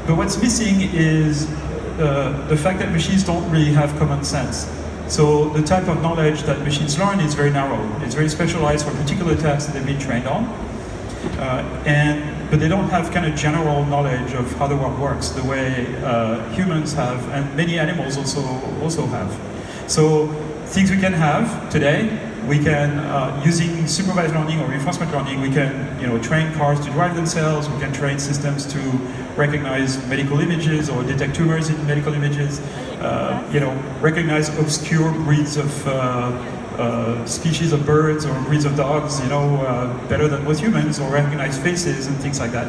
But what's missing is the fact that machines don't really have common sense. So the type of knowledge that machines learn is very narrow. It's very specialized for particular tasks that they've been trained on. But they don't have kind of general knowledge of how the world works the way humans have, and many animals also have. So things we can have today, we can, using supervised learning or reinforcement learning, we can train cars to drive themselves, we can train systems to recognize medical images or detect tumors in medical images, recognize obscure breeds of species of birds or breeds of dogs, better than most humans, or recognize faces and things like that.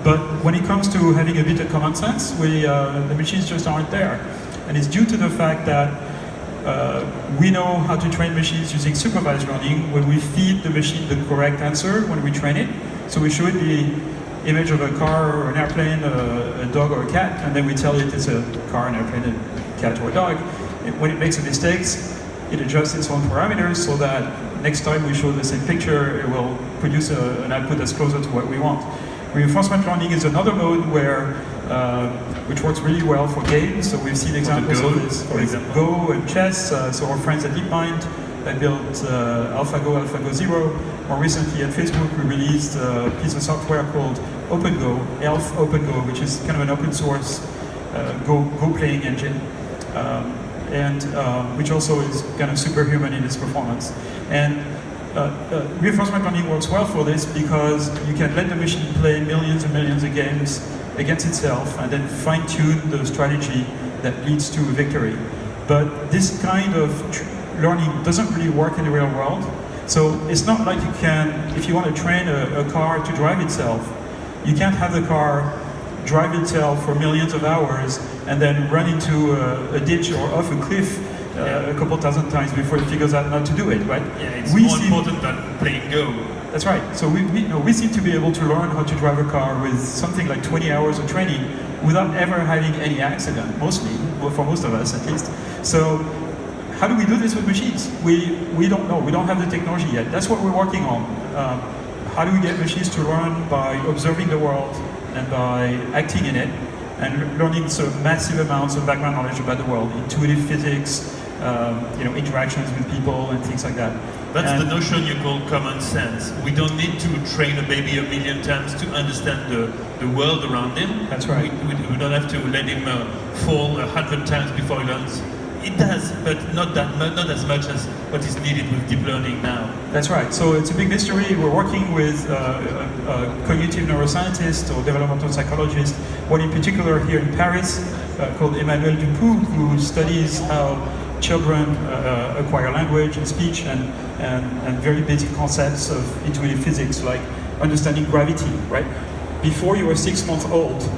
But when it comes to having a bit of common sense, the machines just aren't there. And it's due to the fact that we know how to train machines using supervised learning when we feed the machine the correct answer when we train it. So we show it the image of a car or an airplane, a dog or a cat, and then we tell it it's a car, an airplane, a cat or a dog. When it makes a mistake, it adjusts its own parameters so that next time we show the same picture, it will produce an output that's closer to what we want. Reinforcement learning is another mode which works really well for games. So we've seen examples of this for Go and chess. So our friends at DeepMind that built AlphaGo, AlphaGo Zero. More recently at Facebook, we released a piece of software called OpenGo, ELF OpenGo, which is kind of an open source Go playing engine. Which also is kind of superhuman in its performance. And reinforcement learning works well for this because you can let the machine play millions and millions of games against itself and then fine-tune the strategy that leads to a victory. But this kind of learning doesn't really work in the real world. So it's not like you can, if you want to train a car to drive itself, you can't have the car drive itself for millions of hours and then run into a ditch or off a cliff a couple thousand times before it figures out not to do it, right? Yeah, it's more important than playing Go. That's right. So we seem to be able to learn how to drive a car with something like 20 hours of training without ever having any accident, mostly, well, for most of us at least. So how do we do this with machines? We don't know. We don't have the technology yet. That's what we're working on. How do we get machines to learn by observing the world and by acting in it and learning sort of massive amounts of background knowledge about the world, intuitive physics, interactions with people and things like that. That's the notion you call common sense. We don't need to train a baby 1,000,000 times to understand the world around him. That's right. We don't have to let him fall 100 times before he learns. It does, but not as much as what is needed with deep learning now. That's right. So it's a big mystery. We're working with cognitive neuroscientists or developmental psychologists, one in particular here in Paris called Emmanuel Dupoux, who studies how children acquire language and speech and very basic concepts of intuitive physics, like understanding gravity, right? Before you are 6 months old,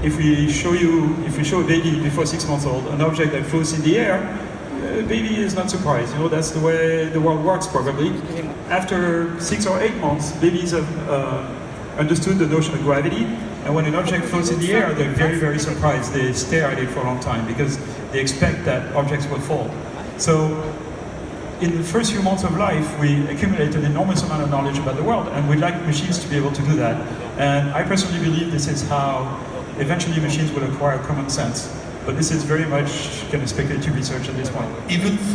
if we show a baby before 6 months old, an object that floats in the air, the baby is not surprised. That's the way the world works probably. After 6 or 8 months, babies have understood the notion of gravity, and when an object floats in the air, they're very, very surprised. They stare at it for a long time because they expect that objects will fall. So in the first few months of life, we accumulate an enormous amount of knowledge about the world, and we'd like machines to be able to do that. And I personally believe this is how eventually machines will acquire common sense. But this is very much kind of speculative research at this point. Even for